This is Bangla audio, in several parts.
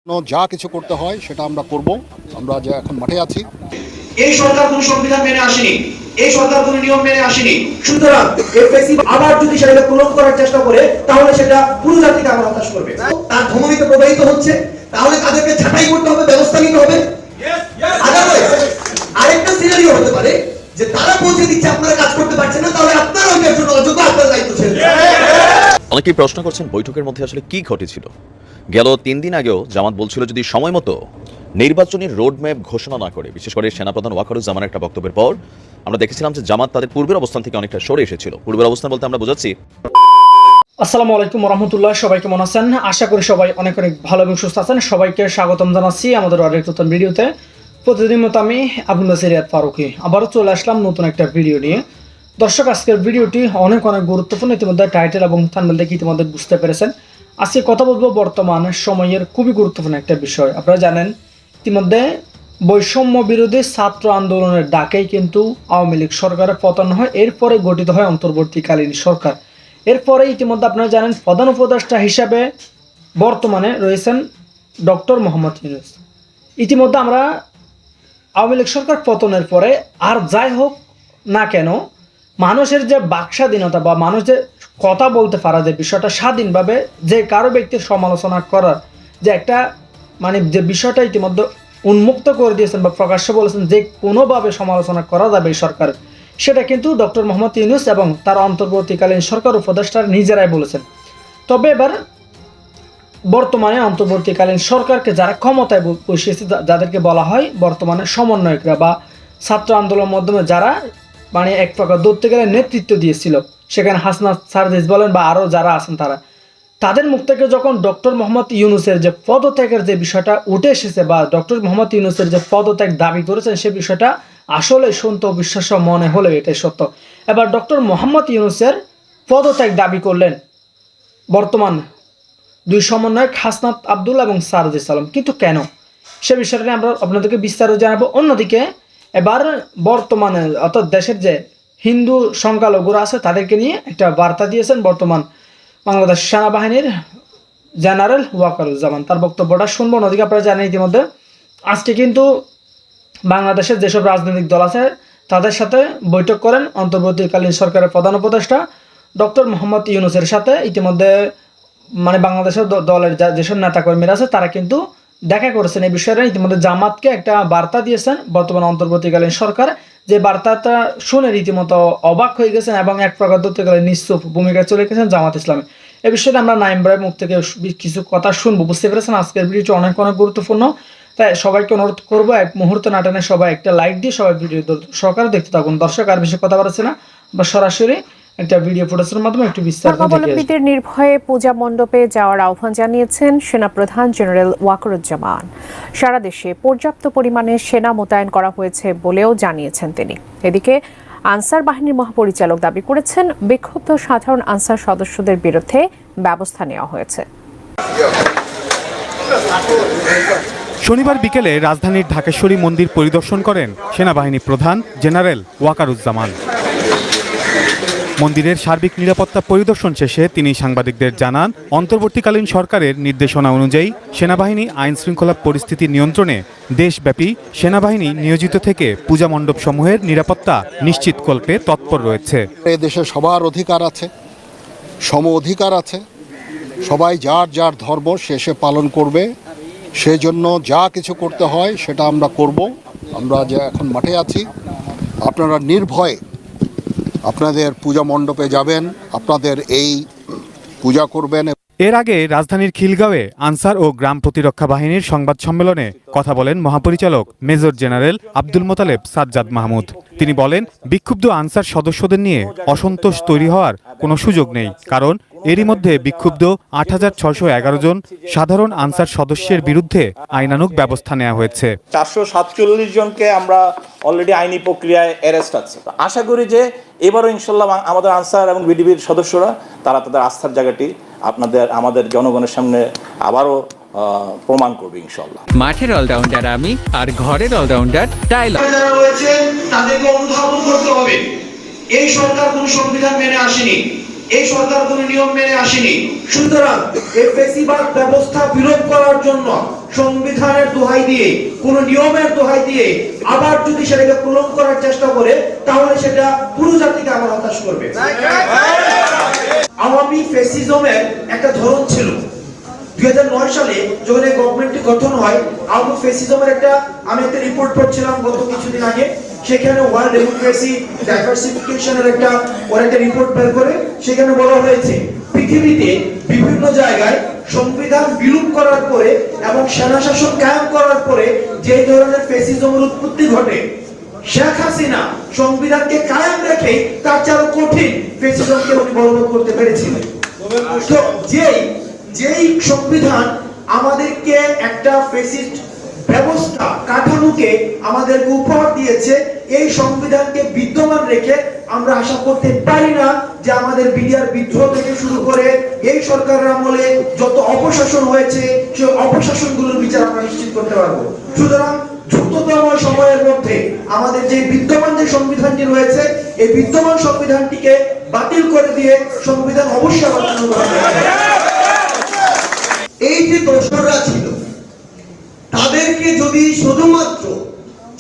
যা কিছু করতে হয় সেটা আমরা করব। আমরা যে এখন মাঠে আছি। এই সরকার কোন সংবিধান মেনে আসেনি, এই সরকার কোন নিয়ম মেনে আসেনি। সুতরাং এফএসি আবার যদি সেটা পূরণ করার চেষ্টা করে তাহলে সেটা পুরো জাতিকে আবার হতাশ করবে। তার ধমনীতে প্রবাহিত হচ্ছে, তাহলে তাদেরকে ছাঁটাই করতে হবে, ব্যবস্থা নিতে হবে। আদারওয়াইজ আরেকটা সিনারিও হতে পারে যে তারা পৌঁছে দিচ্ছে, আপনারা কাজ করতে পারছেন না, তাহলে আপনারা ওইটার জন্য অযোগ্য, আপনারা দায়িত্ব ছেড়ে দেন। অনেকেই প্রশ্ন করছেন বৈঠকের মধ্যে আসলে কি ঘটেছিল। গেল 3 দিন আগেও জামাত বলছিল যদি সময় মতো নির্বাচনী রোডম্যাপ ঘোষণা না করে, বিশেষ করে সেনাপ্রধান ওয়াকারুজ্জামানের একটা বক্তব্যের পর আমরা দেখেছিলাম যে জামাত তাদের পূর্বের অবস্থান থেকে অনেকটা সরে এসেছিল। পূর্বের অবস্থান বলতে আমরা বোঝাচ্ছি। আসসালামু আলাইকুম রহমতুল্লাহ, সবাই কেমন আছেন? আশা করি সবাই অনেক অনেক ভালো এবং সুস্থ আছেন। সবাইকে স্বাগতম জানাচ্ছি আমাদের আরেক নতুন ভিডিওতে। প্রতিদিন মতো আমি আব্দুল নাসির রিয়াদ ফারুকি আবারও চলে আসলাম নতুন একটা ভিডিও নিয়ে। দর্শক, আজকের ভিডিওটি অনেক অনেক গুরুত্বপূর্ণ। ইতিমধ্যে টাইটেল এবং থাম্বনেল দেখে ইতিমধ্যে বুঝতে পেরেছেন। আজকে কথা বলবো বর্তমান সময়ের খুবই গুরুত্বপূর্ণ একটা বিষয়। আপনারা জানেন ইতিমধ্যে বৈষম্য বিরোধী ছাত্র আন্দোলনের ডাকেই কিন্তু আওয়ামী লীগ সরকারের পতন হয়, এরপরে গঠিত হয় অন্তর্বর্তীকালীন সরকার। এরপরে ইতিমধ্যে আপনারা জানেন প্রধান উপদেষ্টা হিসাবে বর্তমানে রয়েছেন ডক্টর মোহাম্মদ ইউনূস। ইতিমধ্যে আমরা আওয়ামী লীগ সরকার পতনের পরে আর যাই হোক না কেন, মানুষের যে বাকস্বাধীনতা বা মানুষ যে কথা বলতে পারা, যে বিষয়টা স্বাধীনভাবে যে কারো ব্যক্তির সমালোচনা করার যে একটা যে বিষয়টা ইতিমধ্যে উন্মুক্ত করে দিয়েছেন বা প্রকাশ্য বলেছেন যে কোনোভাবে সমালোচনা করা যাবে এই সরকার, সেটা কিন্তু ডক্টর মোহাম্মদ ইউনূস এবং তার অন্তর্বর্তীকালীন সরকার উপদেষ্টারা নিজেরাই বলেছেন। তবে এবার বর্তমানে অন্তর্বর্তীকালীন সরকারকে যারা ক্ষমতায় বসিয়েছে, যাদেরকে বলা হয় বর্তমানে সমন্বয়করা বা ছাত্র আন্দোলনের মাধ্যমে যারা এক প্রকার ধরতে গেলে নেতৃত্ব দিয়েছিল, সেখানে হাসনাত সারজিস বলেন বা আরও যারা আছেন তাদের মুখ থেকে যখন ডক্টর মোহাম্মদ ইউনূসের যে পদত্যাগের যে বিষয়টা উঠে এসেছে বা ডক্টর মোহাম্মদ ইউনূসের যে পদত্যাগ দাবি করেছেন, সে বিষয়টা আসলে শুনতে অবিশ্বাস্য মনে হলেও এটাই সত্য। এবার ডক্টর মোহাম্মদ ইউনূসের পদত্যাগ দাবি করলেন বর্তমান দুই সমন্বয়ক হাসনাত আবদুল্লাহ এবং সারজিস আলম। কিন্তু কেন, সে বিষয়টা নিয়ে আমরা আপনাদেরকে বিস্তারিত জানাবো। অন্যদিকে এবার বর্তমানে অর্থাৎ দেশের যে হিন্দু সংখ্যালঘুরা আছে তাদেরকে নিয়ে একটা বার্তা দিয়েছেন বর্তমান বাংলাদেশ সেনাবাহিনীর জেনারেল ওয়াকারুজ্জামান। তার বক্তব্যটা শুনবো। অন্যদিকে আপনারা জানেন ইতিমধ্যে আজকে কিন্তু বাংলাদেশের যেসব রাজনৈতিক দল আছে তাদের সাথে বৈঠক করেন অন্তর্বর্তীকালীন সরকারের প্রধান উপদেষ্টা ডক্টর মোহাম্মদ ইউনূসের সাথে। ইতিমধ্যে বাংলাদেশের দলের যেসব নেতাকর্মীরা আছে তারা কিন্তু দেখা করেছেন এই বিষয়ে। ইতিমধ্যে জামাতকে একটা বার্তা দিয়েছেন বর্তমান অন্তর্বর্তীকালীন সরকার, যে বার্তাটা শুনে রীতিমতো অবাক হয়ে গেছেন এবং এক প্রকার ধরতে গেলে নিশ্চুপ ভূমিকায় চলে গেছেন জামাত ইসলামী। এই বিষয়টা আমরা নাইম ভাইয়ের মুখ থেকে কিছু কথা শুনবো। বুঝতে পেরেছেন আজকের ভিডিওটি অনেক অনেক গুরুত্বপূর্ণ, তাই সবাইকে অনুরোধ করবো এক মুহূর্ত না টেনে সবাই একটা লাইক দিয়ে সবাই ভিডিও সহকারে দেখতে থাকুন। দর্শক, আর বেশি কথা বাড়াচ্ছে না, বা সরাসরি একটা ভিডিও ফুটেজের মাধ্যমে একটু বিস্তারিত ধর্মাবলম্বীদের নির্ভয়ে পূজা মণ্ডপে যাওয়ার আহ্বান জানিয়েছেন সেনাপ্রধান জেনারেল ওয়াকারুজ্জামান। সারা দেশে পর্যাপ্ত পরিমাণে সেনা মোতায়েন করা হয়েছে বলেও জানিয়েছেন তিনি। এদিকে আনসার বাহিনীর মহাপরিচালক দাবি করেছেন বিক্ষুব্ধ সাধারণ আনসার সদস্যদের বিরুদ্ধে ব্যবস্থা নেওয়া হয়েছে। শনিবার বিকেলে রাজধানীর ঢাকেশ্বরী মন্দির পরিদর্শন করেন সেনাবাহিনী প্রধান জেনারেল ওয়াকারুজ্জামান। মন্দিরের সার্বিক নিরাপত্তা পরিদর্শন শেষে তিনি সাংবাদিকদের জানান, অন্তর্বর্তীকালীন সরকারের নির্দেশনা অনুযায়ী সেনাবাহিনী আইন শৃঙ্খলা পরিস্থিতি নিয়ন্ত্রণে দেশব্যাপী সেনাবাহিনী নিয়োজিত থেকে পূজা মণ্ডপ সমূহের নিরাপত্তা নিশ্চিতকল্পে তৎপর রয়েছে। দেশে সবার অধিকার আছে, সম অধিকার আছে, সবাই যার যার ধর্ম শেষে পালন করবে। সেজন্য যা কিছু করতে হয় সেটা আমরা করব। আমরা যে এখন মাঠে আছি, আপনারা নির্ভয়ে আপনাদের পূজা মণ্ডপে যাবেন, আপনাদের এই পূজা করবেন। এর আগে রাজধানীর খিলগাঁওয়ে আনসার ও গ্রাম প্রতিরক্ষা বাহিনীর সংবাদ সম্মেলনে কথা বলেন মহাপরিচালক মেজর জেনারেল আব্দুল মোতালেব সাজ্জাদ মাহমুদ। তিনি বলেন, বিক্ষুব্ধ আনসার সদস্যদের নিয়ে অসন্তোষ তৈরি হওয়ার কোনো সুযোগ নেই, কারণ এরই মধ্যে বিক্ষুব্ধ ৮৬১১ জন সাধারণ আনসার সদস্যের বিরুদ্ধে আইনানুগ ব্যবস্থা নেওয়া হয়েছে। ৪৪৭ জনকে আমরা অলরেডি আইনি প্রক্রিয়ায় অ্যারেস্ট আছে। আশা করি যে এবারও ইনশাল্লাহ আমাদের আনসার এবং বিডিবির সদস্যরা তারা তাদের আস্থার জায়গাটি আমাদের জনগণের সামনে আবারও প্রমাণ করবে ইনশাল্লাহ। মাঠের অলরাউন্ডার আমি, আর ঘরের অলরাউন্ডার টাইলার। যারা রয়েছে তাদেরকে অনুধাবন করতে হবে। এই সরকার কোন সংবিধান মেনে আসেনি, এই সরকার কোন নিয়ম মেনে আসেনি। সুতরাং এই ফ্যাসিবাদ ব্যবস্থা বিলোপ করার জন্য সংবিধানের দোহাই দিয়ে, কোন নিয়মের দোহাই দিয়ে আবার যদি সেটাকে প্রলং করার চেষ্টা করে, তাহলে সেটা পুরো জাতিকে আবার হতাশ করবে। আওয়ামী ফ্যাসিজমের একটা ধরন ছিল। 2009 সালে যখন এই গভর্নমেন্টটি গঠন হয়, আওয়ামী ফ্যাসিজমের আমি একটা রিপোর্ট পড়ছিলাম গত কিছুদিন আগে। সেখানে ওয়ার্ল্ড ডেমোক্রেসি ডাইভার্সিফিকেশনের একটা রিপোর্ট বের করে সেখানে বলা হয়েছে পৃথিবীতে বিভিন্ন জায়গায় সংবিধান বিলুপ করার পরে এবং সেনা শাসন কায়েম করার পরে যে ধরনের ফ্যাসিজমের উৎপত্তি ঘটে, শেখ হাসিনা সংবিধানকে কায়েম রেখে তার চেয়ে আরো কঠিন ফ্যাসিজমকে উনি বলবৎ করতে পেরেছিলেন। তো যেই সংবিধান আমাদেরকে একটা ফ্যাসিস্ট ব্যবস্থা কাঠামোকে আমাদেরকে উপহার দিয়েছে, এই সংবিধানকে বিদ্যমান রেখে আমরা আশা করতে পারি না যে আমাদের বিডিআর বিদ্রোহ থেকে শুরু করে এই সরকারের আমলে যত অপশাসন হয়েছে সেই অপশাসনগুলোর বিচার আমরা নিশ্চিত করতে পারবো। সুতরাং দ্রুততম সময়ের মধ্যে আমাদের যে বিদ্যমান যে সংবিধানটি রয়েছে, এই বিদ্যমান সংবিধানটিকে বাতিল করে দিয়ে সংবিধান অবশ্যই আবার চালু করা হবে। এই যে দোসররা ছিল, তাদেরকে যদি শুধুমাত্র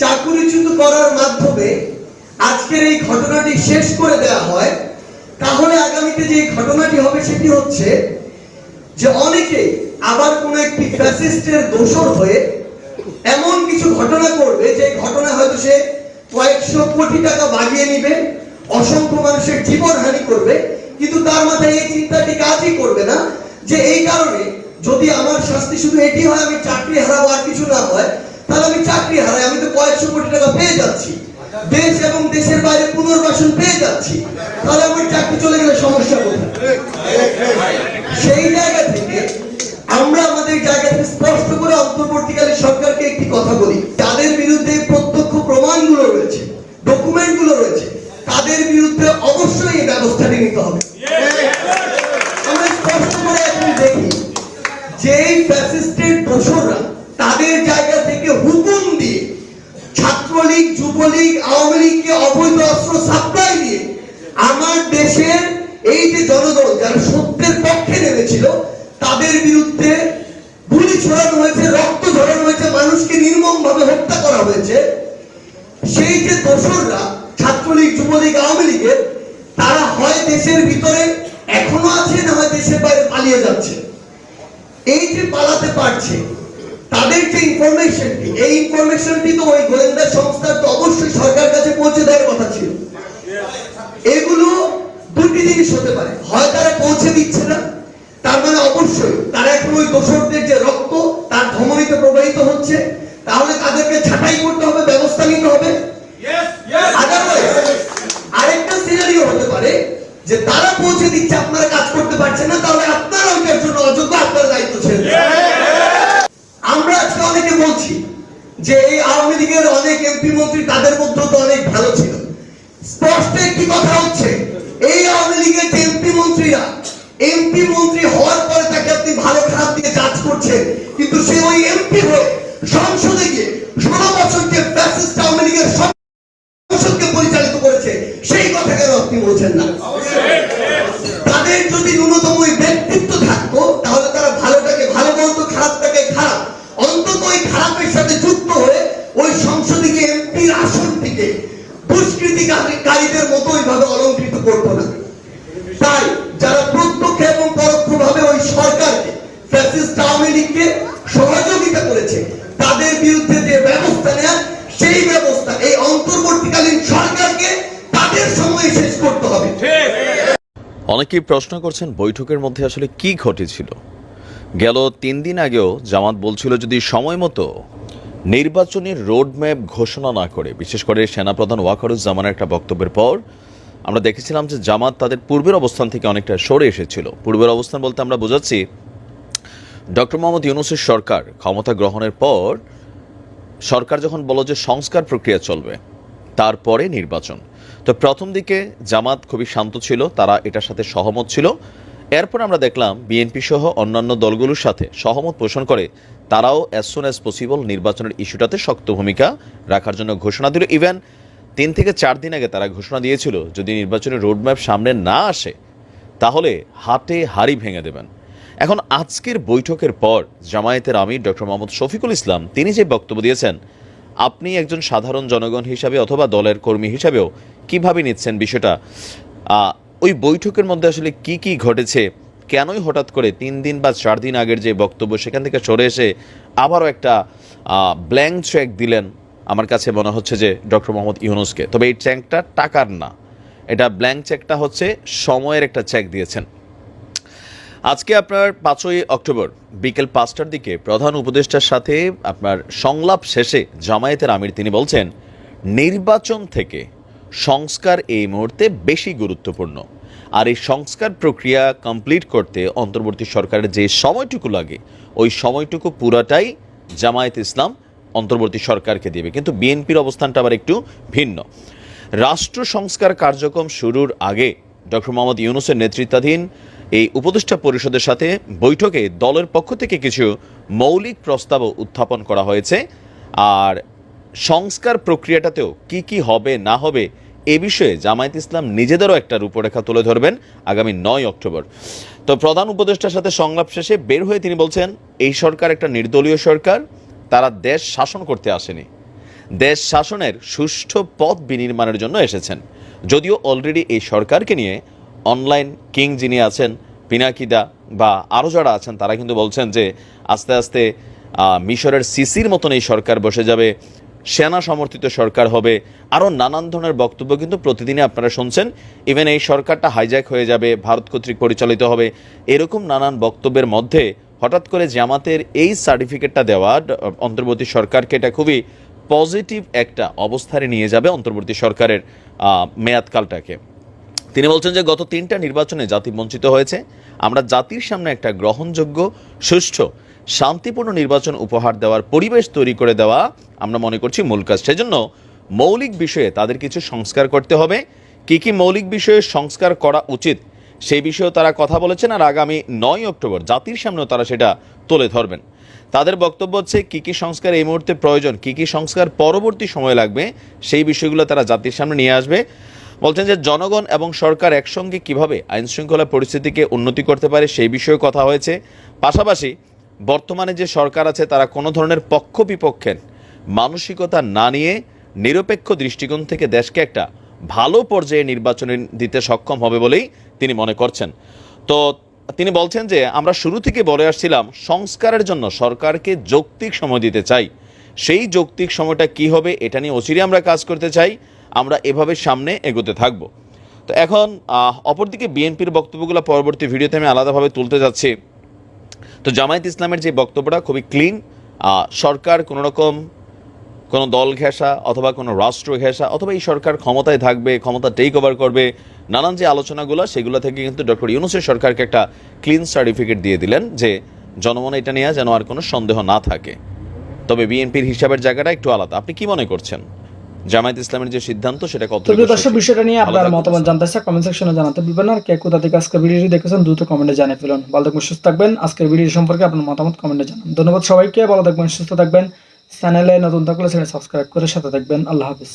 চাকরিচ্যুত করার মাধ্যমে আজকের এই ঘটনাটি শেষ করে দেওয়া হয়, তাহলে আগামীতে যে ঘটনাটি হবে সেটি হচ্ছে যে অনেকে আবার কোন একটি ফ্যাসিস্টের দোসর হয়ে এমন কিছু ঘটনা করবে যে ঘটনা হয়তো সে কয়েকশো কোটি টাকা বাগিয়ে নিবে, অসংখ্য মানুষের জীবনহানি করবে, কিন্তু তার মাথায় এই চিন্তাটি কাজই করবে না যে এই কারণে যদি আমার শাস্তি শুধু এটি হয় আমি চাকরি হারাবো আর কিছু না হয়, তাহলে আমি চাকরি হারাই, আমি তো কয়েকশো কোটি টাকা পেয়ে যাচ্ছি, দেশ এবং দেশের বাইরে পুনর্বাসন পেয়ে যাচ্ছি, তাহলে আমার চাকরি চলে গেলে সমস্যা কোথায়? সেই জায়গা থেকে আমরা আমাদের জায়গা থেকে স্পষ্ট করে অন্তর্বর্তীকালীন সরকারকে একটি কথা বলি, তাদের বিরুদ্ধে প্রত্যক্ষ প্রমাণগুলো রয়েছে, ডকুমেন্টগুলো রয়েছে, তাদের বিরুদ্ধে অবশ্যই এই ব্যবস্থাটি নিতে হবে। আমরা স্পষ্ট করে এখন দেখি যে ফ্যাসিস্টের দোসররা তাদের জায়গা থেকে হুকুম দিয়ে ছাত্রলীগ, যুবলীগ, আওয়ামী লীগকে অবৈধ অস্ত্র সাপ্লাই দিয়ে আমার দেশের এই যে জনগণ যারা সত্যের পক্ষে নেমেছিল তাদের বিরুদ্ধে গুলি ছড়ানো হয়েছে, রক্ত ঝরানো হয়েছে, মানুষকে নির্মমভাবে হত্যা করা হয়েছে। সেই যে দোসররা ছাত্রলীগ, যুবলীগ, আওয়ামী লীগের, তারা হয় দেশের ভিতরে এখনো আছে, না হয় দেশের বাইরে পালিয়ে যাচ্ছে। এই যে পালাতে পারছে, তাদের যে ইনফরমেশনটি, এই ইনফরমেশনটি তো ওই গোয়েন্দা সংস্থার তো অবশ্যই সরকার কাছে পৌঁছে দেওয়ার কথা ছিল। এগুলো দুটি জিনিস হতে পারে, হয় তারা পৌঁছে দিচ্ছে না, তার মানে অবশ্যই তারা এখন ওই দোসরদের যে রক্ত তার ধমনীতে প্রবাহিত হচ্ছে, তাহলে তাদেরকে ছাঁটাই করতে হবে, ব্যবস্থা নিতে হবে। আরেকটা সিনারিও হতে পারে যে তারা পৌঁছে দিচ্ছে, আপনারা কাজ করতে পারছেন না, তাহলে আপনারা ওইটার জন্য অযোগ্য, আপনারা দায়িত্ব ছেড়ে দেন। আমরা আজকে অনেকে বলছি যে এই আওয়ামী লীগের অনেক এমপি মন্ত্রী, তাদের মধ্যে তো অনেক ভালো ছিল। স্পষ্ট একটি কথা হচ্ছে, এই আওয়ামী লীগের যে এমপি মন্ত্রীরা, এমপি মন্ত্রী হওয়ার পরে তাকে আপনি ভালো খারাপ দিয়ে কাজ করছেন, কিন্তু সে ওই এমপি হয়ে সংসদে গিয়ে 16 বছর যে ফ্যাসিস্ট আওয়ামী লীগের সংসদকে পরিচালিত করেছে, সেই কথা কেন আপনি বলছেন না? তাদের যদি ন্যূনতম ওই ব্যক্তিত্ব থাকতো, তাহলে তারা ভালোটাকে ভালো বলতো, খারাপটাকে খারাপ, অন্তত ওই খারাপের সাথে যুক্ত হয়ে ওই সংসদে গিয়ে এমপির আসনটিকে দুষ্কৃতিকারীদের মতো ওইভাবে অলঙ্কৃত করতো না। তাই যারা প্রত্যক্ষ এবং পরোক্ষভাবে ওই সরকারকে, ফ্যাসিস্ট আওয়ামী লীগকে সহযোগিতা করেছে, তাদের বিরুদ্ধে যে ব্যবস্থা নেয়া, সেই ব্যবস্থা এই অন্তর্বর্তীকালীন সরকারকে তাদের সময় শেষ করতে হবে। অনেকেই প্রশ্ন করছেন বৈঠকের মধ্যে আসলে কি ঘটেছিল। গেল 3 দিন আগেও জামাত বলছিল যদি সময় মতো নির্বাচনী রোডম্যাপ ঘোষণা না করে, বিশেষ করে সেনাপ্রধান ওয়াকারুজ্জামানের একটা বক্তব্যের পর আমরা দেখেছিলাম যে জামাত তাদের পূর্বের অবস্থান থেকে অনেকটা সরে এসেছিল। পূর্বের অবস্থান বলতে আমরা বোঝাচ্ছি ডক্টর মোহাম্মদ ইউনূসের সরকার ক্ষমতা গ্রহণের পর সরকার যখন বলল যে সংস্কার প্রক্রিয়া চলবে, তারপরে নির্বাচন। তো প্রথম দিকে জামাত খুবই শান্ত ছিল, তারা এটার সাথে সহমত ছিল। এরপর আমরা দেখলাম বিএনপি সহ অন্যান্য দলগুলোর সাথে সহমত পোষণ করে তারাও অ্যাজ সুন অ্যাজ পসিবল নির্বাচনের ইস্যুটাতে শক্ত ভূমিকা রাখার জন্য ঘোষণা দিল। ইভেন 3 থেকে 4 দিন আগে তারা ঘোষণা দিয়েছিল যদি নির্বাচনের রোডম্যাপ সামনে না আসে তাহলে হাতে হাড়ি ভেঙে দেবেন। এখন আজকের বৈঠকের পর জামায়াতের আমির ডক্টর মোহাম্মদ শফিকুল ইসলাম তিনি যে বক্তব্য দিয়েছেন, আপনি একজন সাধারণ জনগণ হিসাবে অথবা দলের কর্মী হিসাবেও কিভাবে নিচ্ছেন বিষয়টা? ওই বৈঠকের মধ্যে আসলে কি কি ঘটেছে, কেনই হঠাৎ করে 3 দিন বা 4 দিন আগের যে বক্তব্য সেখান থেকে সরে এসে আবারও একটা ব্ল্যাঙ্ক চেক দিলেন? আমার কাছে মনে হচ্ছে যে ডক্টর মোহাম্মদ ইউনূসকে। তবে এই চেকটা টাকার না, এটা ব্ল্যাঙ্ক চেকটা হচ্ছে সময়ের একটা চেক দিয়েছেন। আজকে আপনার 5ই অক্টোবর বিকেল 5টার দিকে প্রধান উপদেষ্টার সাথে আপনার সংলাপ শেষে জামায়াতের আমির তিনি বলছেন, নির্বাচন থেকে সংস্কার এই মুহূর্তে বেশি গুরুত্বপূর্ণ, আর এই সংস্কার প্রক্রিয়া কমপ্লিট করতে অন্তর্বর্তী সরকারের যে সময়টুকু লাগে ওই সময়টুকু পুরাটাই জামায়াত ইসলাম অন্তর্বর্তী সরকারকে দেবে। কিন্তু বিএনপির অবস্থানটা আবার একটু ভিন্ন। রাষ্ট্র সংস্কার কার্যক্রম শুরুর আগে ডক্টর মোহাম্মদ ইউনূসের নেতৃত্বাধীন এই উপদেষ্টা পরিষদের সাথে বৈঠকে দলের পক্ষ থেকে কিছু মৌলিক প্রস্তাবও উত্থাপন করা হয়েছে। আর সংস্কার প্রক্রিয়াটাতেও কি কি হবে না হবে এ বিষয়ে জামায়াত ইসলাম নিজেদেরও একটা রূপরেখা তুলে ধরবেন আগামী 9 অক্টোবর। তো প্রধান উপদেষ্টার সাথে সংলাপ শেষে বের হয়ে তিনি বলছেন, এই সরকার একটা নির্দলীয় সরকার, তারা দেশ শাসন করতে আসেনি, দেশ শাসনের সুষ্ঠু পথ বিনির্মাণের জন্য এসেছেন। যদিও অলরেডি এই সরকারকে নিয়ে অনলাইন কিং যিনি আছেন পিনাকিদা বা আরও যারা আছেন তারা কিন্তু বলছেন যে আস্তে আস্তে মিশরের সিসির মতন এই সরকার বসে যাবে, সেনা সমর্থিত সরকার হবে, আরও নানান ধরনের বক্তব্য কিন্তু প্রতিদিনই আপনারা শুনছেন। ইভেন এই সরকারটা হাইজ্যাক হয়ে যাবে, ভারত কর্তৃক পরিচালিত হবে, এরকম নানান বক্তব্যের মধ্যে হঠাৎ করে জামাতের এই সার্টিফিকেটটা দেওয়া অন্তর্বর্তী সরকারকে এটা খুবই পজিটিভ একটা অবস্থানে নিয়ে যাবে অন্তর্বর্তী সরকারের মেয়াদকালটাকে। তিনি বলছেন যে গত 3টা নির্বাচনে জাতি বঞ্চিত হয়েছে, আমরা জাতির সামনে একটা গ্রহণযোগ্য, সুষ্ঠু, শান্তিপূর্ণ নির্বাচন উপহার দেওয়ার পরিবেশ তৈরি করে দেওয়া আমরা মনে করছি মূল কাজ। সেজন্য মৌলিক বিষয়ে তাদের কিছু সংস্কার করতে হবে। কি কি মৌলিক বিষয়ে সংস্কার করা উচিত সেই বিষয়েও তারা কথা বলেছেন, আর আগামী 9 অক্টোবর জাতির সামনেও তারা সেটা তুলে ধরবেন। তাদের বক্তব্য হচ্ছে কি কি সংস্কার এই মুহূর্তে প্রয়োজন, কি কি সংস্কার পরবর্তী সময় লাগবে সেই বিষয়গুলো তারা জাতির সামনে নিয়ে আসবে। বলছেন যে জনগণ এবং সরকার একসঙ্গে কিভাবে আইনশৃঙ্খলা পরিস্থিতিকে উন্নতি করতে পারে সেই বিষয়ে কথা হয়েছে। পাশাপাশি বর্তমানে যে সরকার আছে তারা কোনো ধরনের পক্ষ বিপক্ষের মানসিকতা না নিয়ে নিরপেক্ষ দৃষ্টিকোণ থেকে দেশকে একটা ভালো পর্যায়ে নির্বাচনে দিতে সক্ষম হবে বলেই তিনি মনে করছেন। তো তিনি বলছেন যে আমরা শুরু থেকে বলে আসছিলাম সংস্কারের জন্য সরকারকে যৌক্তিক সময় দিতে চাই, সেই যৌক্তিক সময়টা কি হবে এটা নিয়ে অচিরে আমরা কাজ করতে চাই, আমরা এভাবে সামনে এগোতে থাকব। তো এখন অপরদিকে বিএনপির বক্তব্যগুলো পরবর্তী ভিডিওতে আমি আলাদাভাবে তুলতে যাচ্ছি। তো জামায়াত ইসলামের যে বক্তব্যটা খুবই ক্লিন, সরকার কোনো দল ঘেঁষা অথবা কোনো রাষ্ট্র ঘেঁষা অথবা এই সরকার ক্ষমতায় থাকবে, ক্ষমতা টেক ওভার করবে, নানান যে আলোচনাগুলো সেগুলো থেকে কিন্তু ডক্টর ইউনূসের সরকারকে একটা ক্লিন সার্টিফিকেট দিয়ে দিলেন যে জনমনে এটা নিয়ে যেন আর কোনো সন্দেহ না থাকে। তবে বিএনপির হিসাবের জায়গাটা একটু আলাদা। আপনি কি মনে করছেন জামায়াত ইসলামের যে সিদ্ধান্ত সেটা কত? দর্শক বিষয়টা নিয়ে আপনার মতামত জানতে চাই, কমেন্ট সেকশনে জানাতে ভুলবেন না। আর কে কোথা থেকে আজকের ভিডিওটি দেখেছেন দ্রুত কমেন্টে জানিয়ে ফেলুন। ভালো থাকবেন, সুস্থ থাকবেন। আজকের ভিডিও সম্পর্কে আপনার মতামত কমেন্টে জানান। ধন্যবাদ সবাইকে, ভালো থাকবেন, সুস্থ থাকবেন। চ্যানেলে নতুন থাকলে চ্যানেল সাবস্ক্রাইব করে সাথে থাকবেন। আল্লাহ হাফিজ।